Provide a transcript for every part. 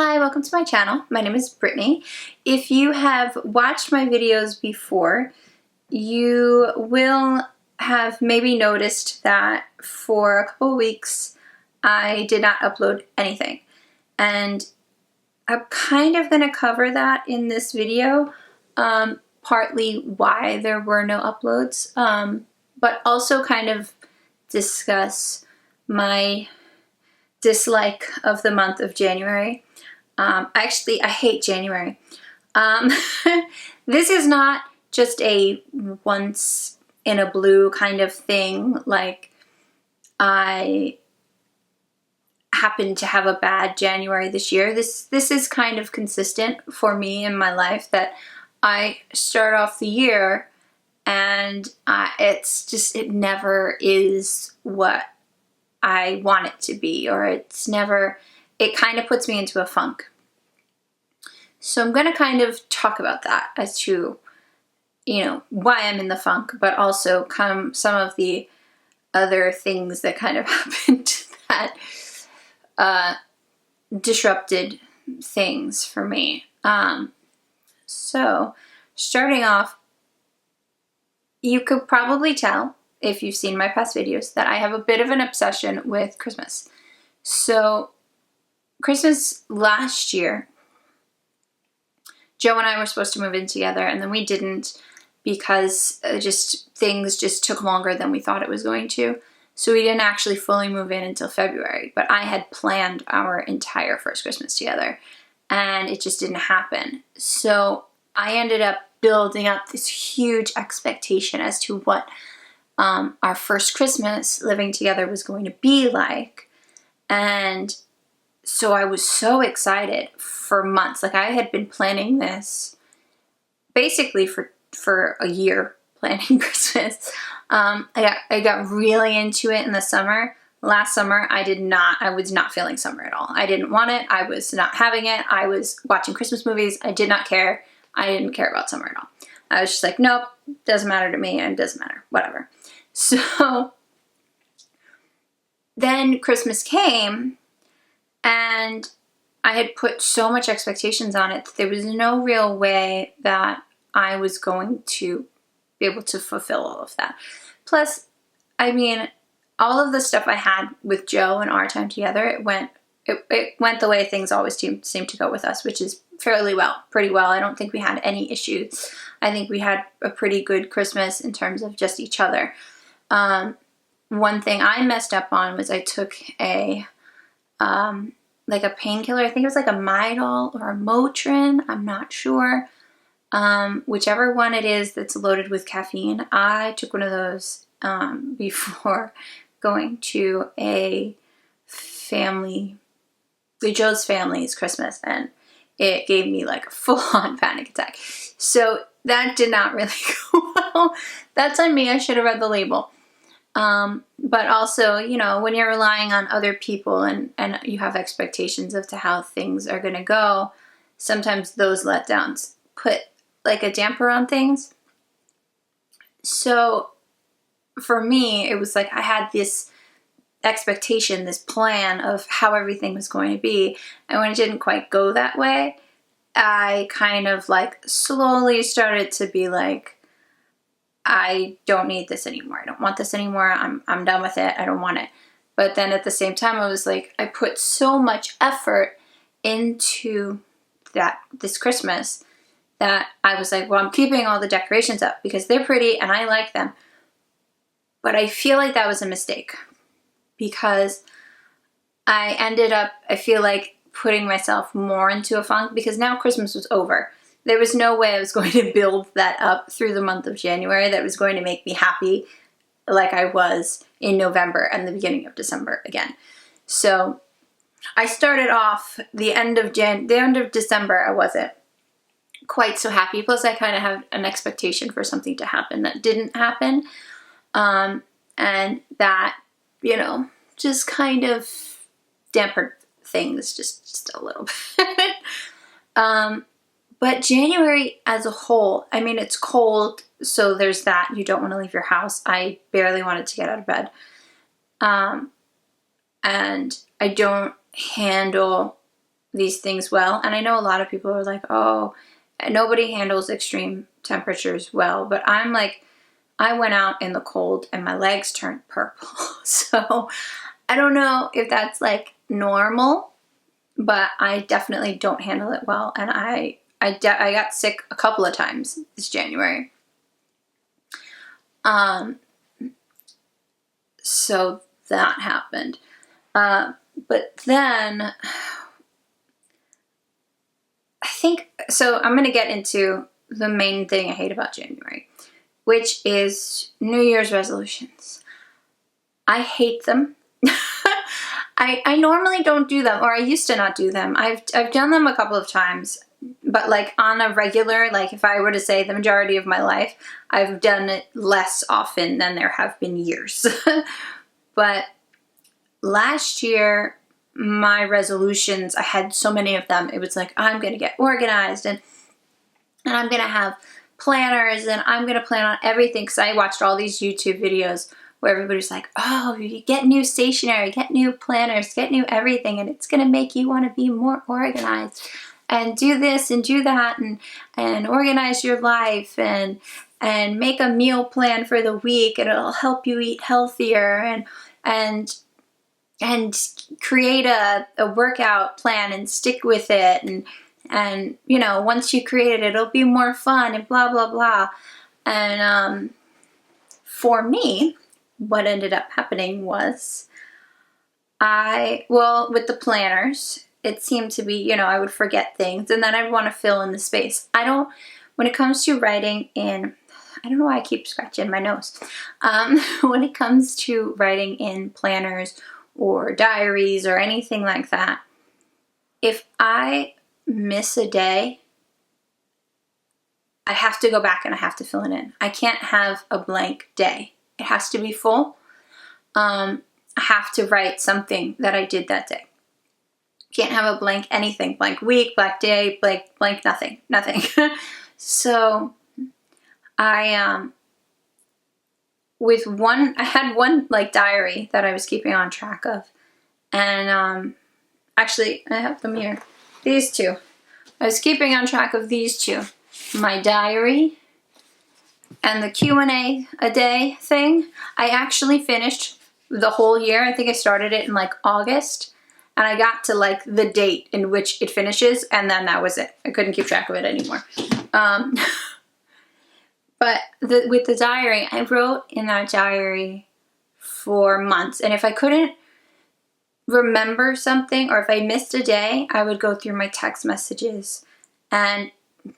Hi, welcome to my channel. My name is Brittany. If you have watched my videos before, you will have maybe noticed that for a couple of weeks I did not upload anything. And I'm kind of going to cover that in this video, partly why there were no uploads, but also kind of discuss my dislike of the month of January. Actually, I hate January. This is not just a once in a blue kind of thing, like I happened to have a bad January this year. This is kind of consistent for me in my life, that I start off the year and it never is what I want it to be, or it kind of puts me into a funk. So I'm going to kind of talk about that as to, why I'm in the funk, but also some of the other things that kind of happened that disrupted things for me. So starting off, you could probably tell, if you've seen my past videos, that I have a bit of an obsession with Christmas. So Christmas last year, Joe and I were supposed to move in together, and then we didn't because things just took longer than we thought it was going to. So we didn't actually fully move in until February, but I had planned our entire first Christmas together, and it just didn't happen. So I ended up building up this huge expectation as to what our first Christmas living together was going to be like. And so I was so excited for months. Like, I had been planning this basically for a year, planning Christmas. I got really into it in the summer. Last summer, I was not feeling summer at all. I didn't want it. I was not having it. I was watching Christmas movies. I did not care. I didn't care about summer at all. I was just like, nope, doesn't matter to me, and it doesn't matter, whatever. So then Christmas came, and I had put so much expectations on it that there was no real way that I was going to be able to fulfill all of that. Plus, all of the stuff I had with Joe and our time together, it went the way things always seem to go with us, which is pretty well. I don't think we had any issues. I think we had a pretty good Christmas in terms of just each other. One thing I messed up on was I took a painkiller. I think it was like a Midol or a Motrin. I'm not sure. Whichever one it is that's loaded with caffeine. I took one of those before going to Joe's family's Christmas, and it gave me like a full-on panic attack. So that did not really go well. That's on me. I should have read the label. But also, when you're relying on other people and you have expectations of how things are going to go, sometimes those letdowns put like a damper on things. So for me, it was like I had this expectation, this plan of how everything was going to be. And when it didn't quite go that way, I kind of like slowly started to be like, I don't need this anymore. I don't want this anymore. I'm done with it. I don't want it. But then at the same time, I was like, I put so much effort into this Christmas that I was like, well, I'm keeping all the decorations up because they're pretty and I like them. But I feel like that was a mistake, because I ended up, I feel like, putting myself more into a funk, because now Christmas was over. There was no way I was going to build that up through the month of January that was going to make me happy like I was in November and the beginning of December again. So I started off the end of December, I wasn't quite so happy. Plus, I kind of had an expectation for something to happen that didn't happen. And that, just kind of dampened things just a little bit. But January as a whole, it's cold, so there's that. You don't want to leave your house. I barely wanted to get out of bed. And I don't handle these things well. And I know a lot of people are like, oh, nobody handles extreme temperatures well. But I'm like, I went out in the cold and my legs turned purple. So I don't know if that's like normal, but I definitely don't handle it well. And I got sick a couple of times this January. So that happened. But then I think, so I'm going to get into the main thing I hate about January, which is New Year's resolutions. I hate them. I normally don't do them, or I used to not do them. I've done them a couple of times, but like on a regular, like if I were to say the majority of my life, I've done it less often than there have been years. But last year, my resolutions, I had so many of them. It was like, I'm going to get organized and I'm going to have planners and I'm going to plan on everything, because I watched all these YouTube videos where everybody's like, oh, you get new stationery, get new planners, get new everything, and it's going to make you want to be more organized and do this and do that and organize your life and make a meal plan for the week, and it'll help you eat healthier and create a workout plan and stick with it, and you know, once you create it, it'll be more fun and blah blah blah. And for me, what ended up happening was with the planners, it seemed to be, you know, I would forget things and then I'd want to fill in the space. When it comes to writing in, I don't know why I keep scratching my nose. When it comes to writing in planners or diaries or anything like that, if I miss a day, I have to go back and I have to fill it in. I can't have a blank day. It has to be full. I have to write something that I did that day. Can't have a blank anything, blank week, blank day, blank nothing. So I had one like diary that I was keeping on track of, and actually I have them here. These two. I was keeping on track of these two. My diary and the Q&A a day thing. I actually finished the whole year. I think I started it in like August, and I got to like the date in which it finishes, and then that was it. I couldn't keep track of it anymore. But with the diary, I wrote in that diary for months, and if I couldn't remember something or if I missed a day, I would go through my text messages, and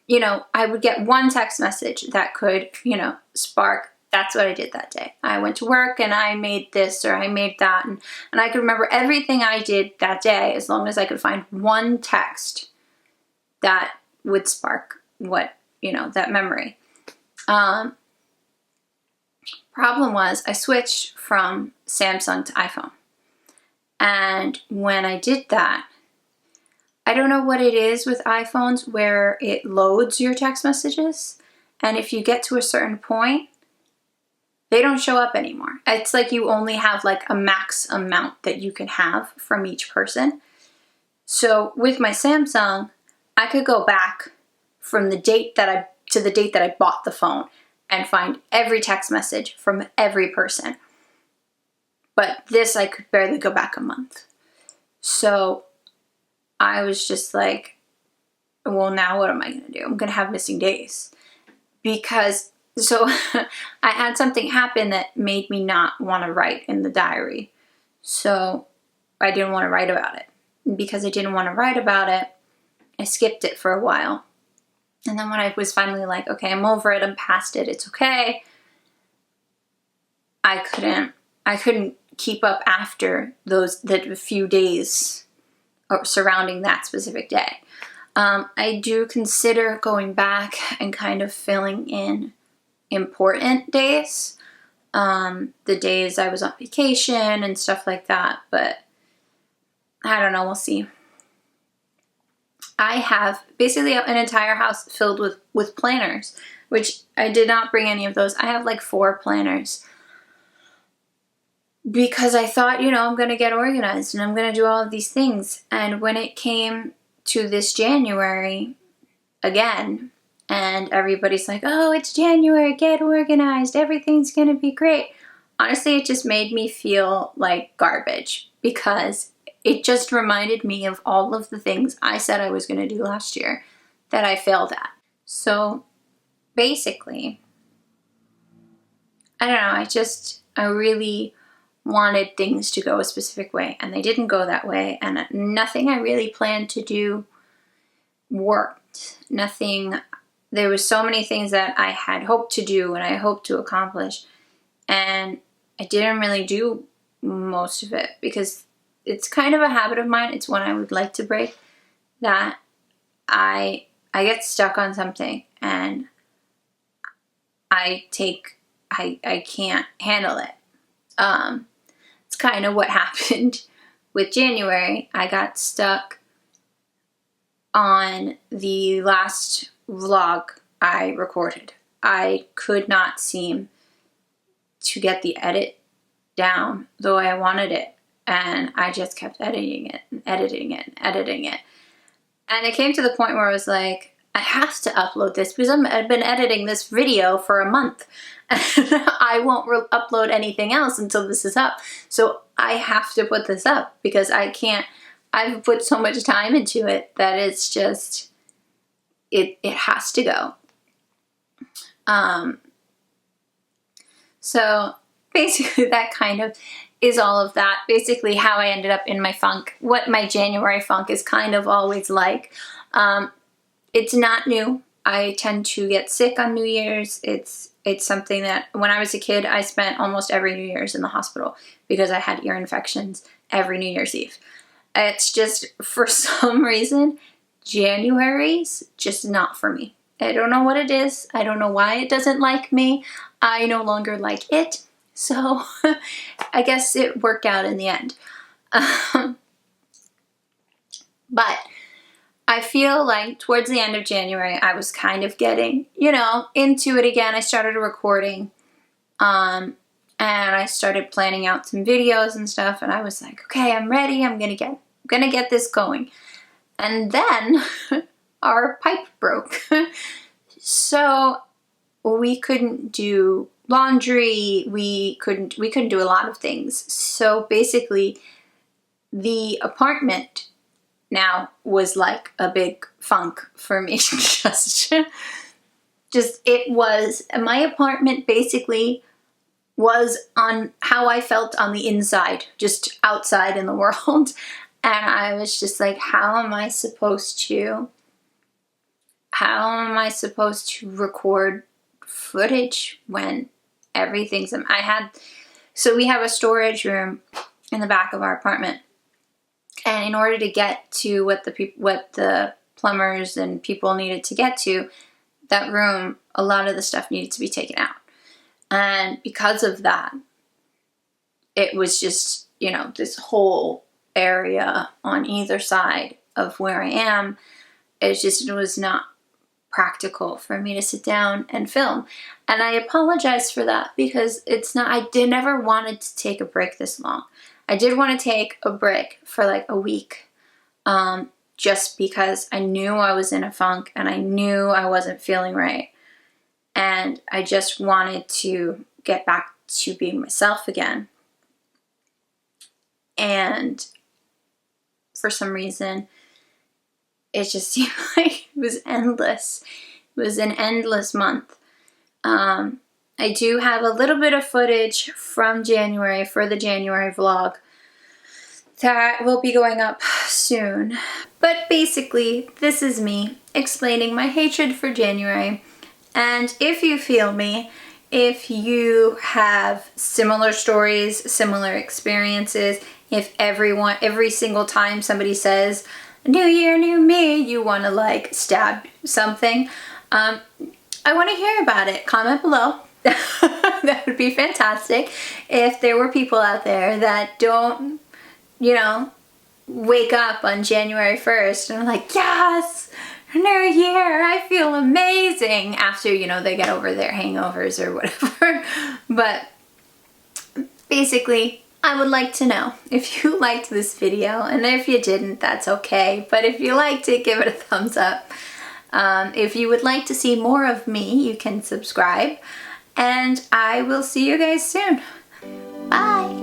you know, I would get one text message that could, you know, spark, that's what I did that day. I went to work and I made this or I made that, and I could remember everything I did that day as long as I could find one text that would spark what, you know, that memory. Problem was I switched from Samsung to iPhone. And when I did that, I don't know what it is with iPhones where it loads your text messages, and if you get to a certain point, they don't show up anymore. It's like you only have like a max amount that you can have from each person. So with my Samsung, I could go back from the date that I bought the phone and find every text message from every person. But this, I could barely go back a month. So I was just like, well, now what am I going to do? I'm going to have missing days. So I had something happen that made me not want to write in the diary. So I didn't want to write about it. Because I didn't want to write about it, I skipped it for a while. And then when I was finally like, okay, I'm over it, I'm past it, it's okay, I couldn't keep up after the few days surrounding that specific day. I do consider going back and kind of filling in important days, the days I was on vacation and stuff like that, but I don't know, we'll see. I have basically an entire house filled with planners, which I did not bring any of those. I have like 4 planners because I thought, you know, I'm going to get organized and I'm going to do all of these things. And when it came to this January again, and everybody's like, oh, it's January, get organized, everything's gonna be great. Honestly, it just made me feel like garbage because it just reminded me of all of the things I said I was gonna do last year that I failed at. So basically, I don't know, I really wanted things to go a specific way, and they didn't go that way, and nothing I really planned to do worked. There was so many things that I had hoped to do and I hoped to accomplish, and I didn't really do most of it because it's kind of a habit of mine. It's one I would like to break, that I get stuck on something and I can't handle it. It's kind of what happened with January. I got stuck on the last vlog I recorded. I could not seem to get the edit down the way I wanted it, and I just kept editing it and editing it and editing it. And it came to the point where I was like, I have to upload this because I've been editing this video for a month. I won't upload anything else until this is up. So I have to put this up because I've put so much time into it that it's just, it has to go. So basically that kind of is all of that. Basically how I ended up in my funk, what my January funk is kind of always like. It's not new. I tend to get sick on New Year's. It's something that when I was a kid, I spent almost every New Year's in the hospital because I had ear infections every New Year's Eve. It's just, for some reason, January's just not for me. I don't know what it is. I don't know why it doesn't like me. I no longer like it. So I guess it worked out in the end. But I feel like towards the end of January, I was kind of getting, into it again. I started recording, and I started planning out some videos and stuff, and I was like, okay, I'm ready. I'm gonna get this going. And then our pipe broke. So we couldn't do laundry. We couldn't do a lot of things. So basically the apartment now was like a big funk for me. My apartment basically was on how I felt on the inside, just outside in the world. And I was just like, how am I supposed to record footage when everything's, so we have a storage room in the back of our apartment. And in order to get to what the plumbers and people needed to get to, that room, a lot of the stuff needed to be taken out. And because of that, it was just, this whole area on either side of where I am. It was not practical for me to sit down and film. And I apologize for that because I never wanted to take a break this long. I did want to take a break for like a week, just because I knew I was in a funk and I knew I wasn't feeling right. And I just wanted to get back to being myself again. And for some reason, it just seemed like it was endless. It was an endless month. I do have a little bit of footage from January for the January vlog that will be going up soon. But basically, this is me explaining my hatred for January. And if you feel me, if you have similar stories, similar experiences, if every single time somebody says, New Year, new me, you want to like stab something, I want to hear about it. Comment below. That would be fantastic. If there were people out there that don't, wake up on January 1st and are like, yes, New Year, I feel amazing, after, they get over their hangovers or whatever. But basically, I would like to know if you liked this video, and if you didn't, that's okay. But if you liked it, give it a thumbs up. If you would like to see more of me, you can subscribe. And I will see you guys soon. Bye!